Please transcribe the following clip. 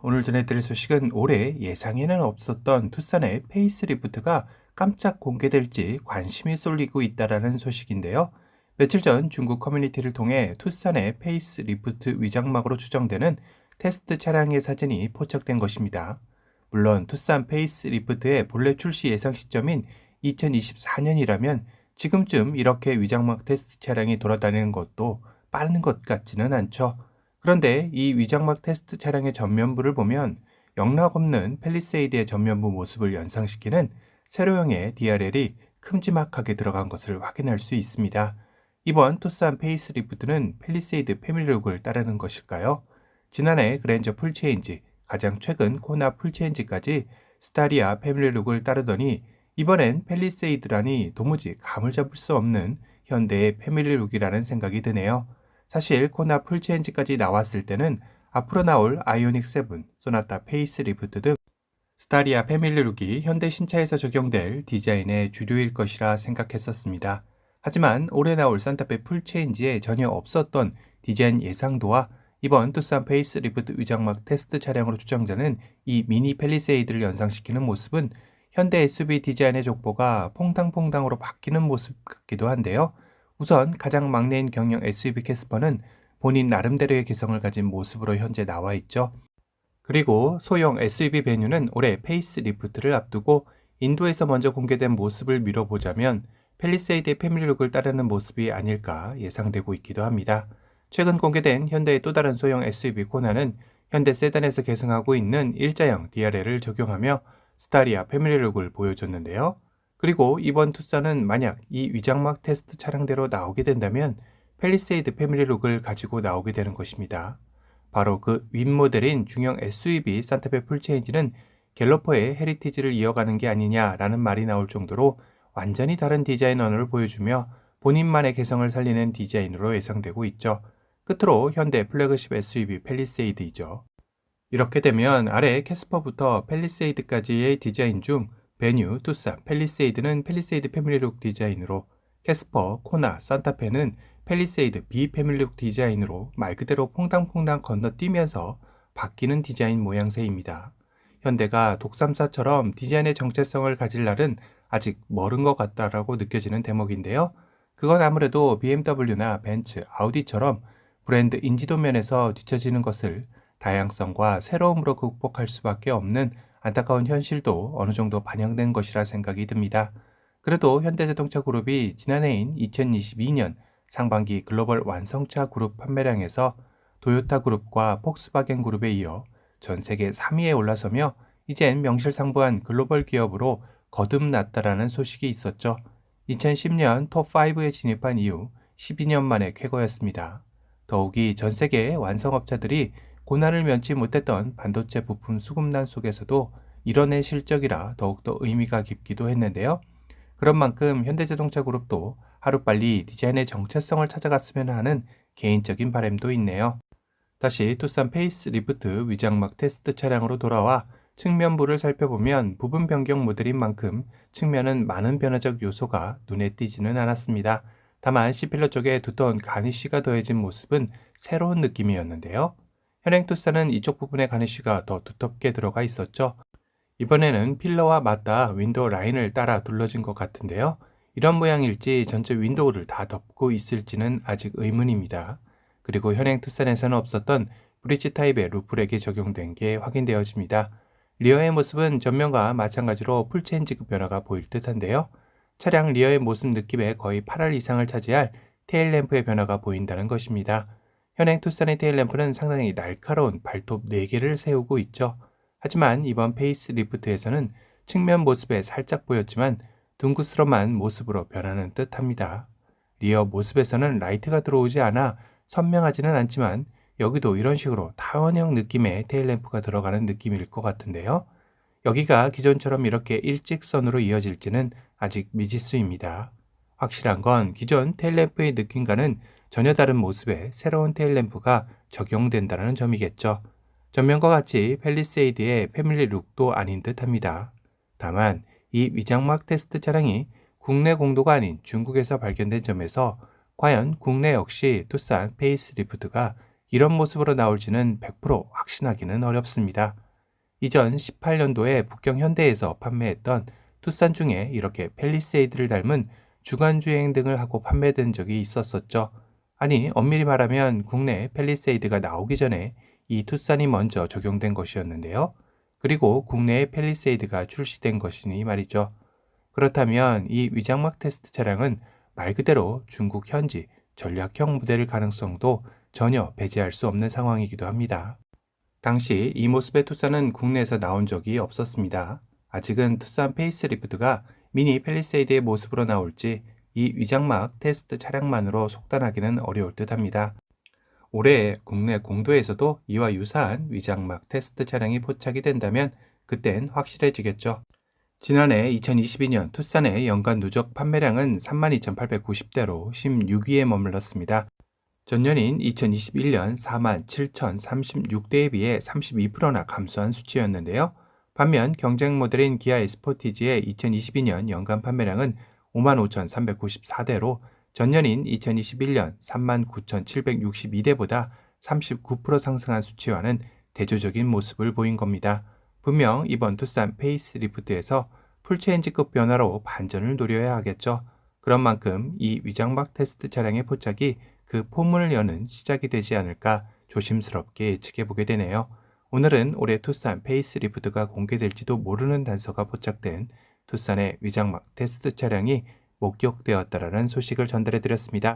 오늘 전해드릴 소식은 올해 예상에는 없었던 투싼의 페이스리프트가 깜짝 공개될지 관심이 쏠리고 있다는 소식인데요. 며칠 전 중국 커뮤니티를 통해 투싼의 페이스리프트 위장막으로 추정되는 테스트 차량의 사진이 포착된 것입니다. 물론 투싼 페이스리프트의 본래 출시 예상 시점인 2024년이라면 지금쯤 이렇게 위장막 테스트 차량이 돌아다니는 것도 빠른 것 같지는 않죠. 그런데 이 위장막 테스트 차량의 전면부를 보면 영락없는 팰리세이드의 전면부 모습을 연상시키는 세로형의 DRL이 큼지막하게 들어간 것을 확인할 수 있습니다. 이번 투싼 페이스리프트는 팰리세이드 패밀리룩을 따르는 것일까요? 지난해 그랜저 풀체인지, 가장 최근 코나 풀체인지까지 스타리아 패밀리룩을 따르더니 이번엔 팰리세이드라니 도무지 감을 잡을 수 없는 현대의 패밀리룩이라는 생각이 드네요. 사실 코나 풀체인지까지 나왔을 때는 앞으로 나올 아이오닉 7, 소나타 페이스리프트 등 스타리아 패밀리룩이 현대 신차에서 적용될 디자인의 주류일 것이라 생각했었습니다. 하지만 올해 나올 산타페 풀체인지에 전혀 없었던 디자인 예상도와 이번 투싼 페이스리프트 위장막 테스트 차량으로 추정되는 이 미니 팰리세이드를 연상시키는 모습은 현대 SUV 디자인의 족보가 퐁당퐁당으로 바뀌는 모습 같기도 한데요. 우선 가장 막내인 경영 SUV 캐스퍼는 본인 나름대로의 개성을 가진 모습으로 현재 나와 있죠. 그리고 소형 SUV 베뉴는 올해 페이스리프트를 앞두고 인도에서 먼저 공개된 모습을 미뤄보자면 팰리세이드의 패밀리룩을 따르는 모습이 아닐까 예상되고 있기도 합니다. 최근 공개된 현대의 또 다른 소형 SUV 코나는 현대 세단에서 계승하고 있는 일자형 DRL을 적용하며 스타리아 패밀리룩을 보여줬는데요. 그리고 이번 투싼은 만약 이 위장막 테스트 차량대로 나오게 된다면 팰리세이드 패밀리룩을 가지고 나오게 되는 것입니다. 바로 그 윗모델인 중형 SUV 산타페 풀체인지는 갤러퍼의 헤리티지를 이어가는 게 아니냐라는 말이 나올 정도로 완전히 다른 디자인 언어를 보여주며 본인만의 개성을 살리는 디자인으로 예상되고 있죠. 끝으로 현대 플래그십 SUV 팰리세이드이죠. 이렇게 되면 아래 캐스퍼부터 팰리세이드까지의 디자인 중 베뉴, 투싼, 팰리세이드는 팰리세이드 패밀리룩 디자인으로, 캐스퍼, 코나, 산타페는 팰리세이드 B 패밀리룩 디자인으로 말 그대로 퐁당퐁당 건너뛰면서 바뀌는 디자인 모양새입니다. 현대가 독삼사처럼 디자인의 정체성을 가질 날은 아직 멀은 것 같다라고 느껴지는 대목인데요. 그건 아무래도 BMW나 벤츠, 아우디처럼 브랜드 인지도 면에서 뒤처지는 것을 다양성과 새로움으로 극복할 수밖에 없는 안타까운 현실도 어느 정도 반영된 것이라 생각이 듭니다. 그래도 현대자동차 그룹이 지난해인 2022년 상반기 글로벌 완성차 그룹 판매량에서 도요타 그룹과 폭스바겐 그룹에 이어 전 세계 3위에 올라서며 이젠 명실상부한 글로벌 기업으로 거듭났다라는 소식이 있었죠. 2010년 톱5에 진입한 이후 12년 만에 쾌거였습니다. 더욱이 전 세계 완성업자들이 고난을 면치 못했던 반도체 부품 수급난 속에서도 이뤄낸 실적이라 더욱더 의미가 깊기도 했는데요. 그런 만큼 현대자동차 그룹도 하루빨리 디자인의 정체성을 찾아갔으면 하는 개인적인 바람도 있네요. 다시 투싼 페이스리프트 위장막 테스트 차량으로 돌아와 측면부를 살펴보면 부분 변경 모델인 만큼 측면은 많은 변화적 요소가 눈에 띄지는 않았습니다. 다만 C필러 쪽에 두터운 가니쉬가 더해진 모습은 새로운 느낌이었는데요. 현행 투싼은 이쪽 부분에 가니쉬가 더 두텁게 들어가 있었죠. 이번에는 필러와 맞닿아 윈도우 라인을 따라 둘러진 것 같은데요. 이런 모양일지 전체 윈도우를 다 덮고 있을지는 아직 의문입니다. 그리고 현행 투싼에서는 없었던 브릿지 타입의 루프렉이 적용된 게 확인되어집니다. 리어의 모습은 전면과 마찬가지로 풀체인지급 변화가 보일 듯한데요. 차량 리어의 모습 느낌에 거의 8할 이상을 차지할 테일램프의 변화가 보인다는 것입니다. 현행 투싼의 테일램프는 상당히 날카로운 발톱 4개를 세우고 있죠. 하지만 이번 페이스리프트에서는 측면 모습에 살짝 보였지만 둥그스름한 모습으로 변하는 듯합니다. 리어 모습에서는 라이트가 들어오지 않아 선명하지는 않지만 여기도 이런 식으로 타원형 느낌의 테일램프가 들어가는 느낌일 것 같은데요. 여기가 기존처럼 이렇게 일직선으로 이어질지는 아직 미지수입니다. 확실한 건 기존 테일램프의 느낌과는 전혀 다른 모습의 새로운 테일램프가 적용된다는 점이겠죠. 전면과 같이 팰리세이드의 패밀리 룩도 아닌 듯합니다. 다만 이 위장막 테스트 차량이 국내 공도가 아닌 중국에서 발견된 점에서 과연 국내 역시 투싼 페이스리프트가 이런 모습으로 나올지는 100% 확신하기는 어렵습니다. 이전 18년도에 북경 현대에서 판매했던 투싼 중에 이렇게 팰리세이드를 닮은 주간주행 등을 하고 판매된 적이 있었었죠. 아니, 엄밀히 말하면 국내에 팰리세이드가 나오기 전에 이 투싼이 먼저 적용된 것이었는데요. 그리고 국내에 팰리세이드가 출시된 것이니 말이죠. 그렇다면 이 위장막 테스트 차량은 말 그대로 중국 현지 전략형 모델일 가능성도 전혀 배제할 수 없는 상황이기도 합니다. 당시 이 모습의 투싼은 국내에서 나온 적이 없었습니다. 아직은 투싼 페이스리프트가 미니 팰리세이드의 모습으로 나올지 이 위장막 테스트 차량만으로 속단하기는 어려울 듯 합니다. 올해 국내 공도에서도 이와 유사한 위장막 테스트 차량이 포착이 된다면 그땐 확실해지겠죠. 지난해 2022년 투싼의 연간 누적 판매량은 32,890대로 16위에 머물렀습니다. 전년인 2021년 47,036대에 비해 32%나 감소한 수치였는데요. 반면 경쟁 모델인 기아 스포티지의 2022년 연간 판매량은 55,394대로 전년인 2021년 39,762대보다 39% 상승한 수치와는 대조적인 모습을 보인 겁니다. 분명 이번 투싼 페이스리프트에서 풀체인지급 변화로 반전을 노려야 하겠죠. 그런 만큼 이 위장막 테스트 차량의 포착이 그 포문을 여는 시작이 되지 않을까 조심스럽게 예측해 보게 되네요. 오늘은 올해 투싼 페이스리프트가 공개될지도 모르는 단서가 포착된 투싼의 위장막 테스트 차량이 목격되었다라는 소식을 전달해 드렸습니다.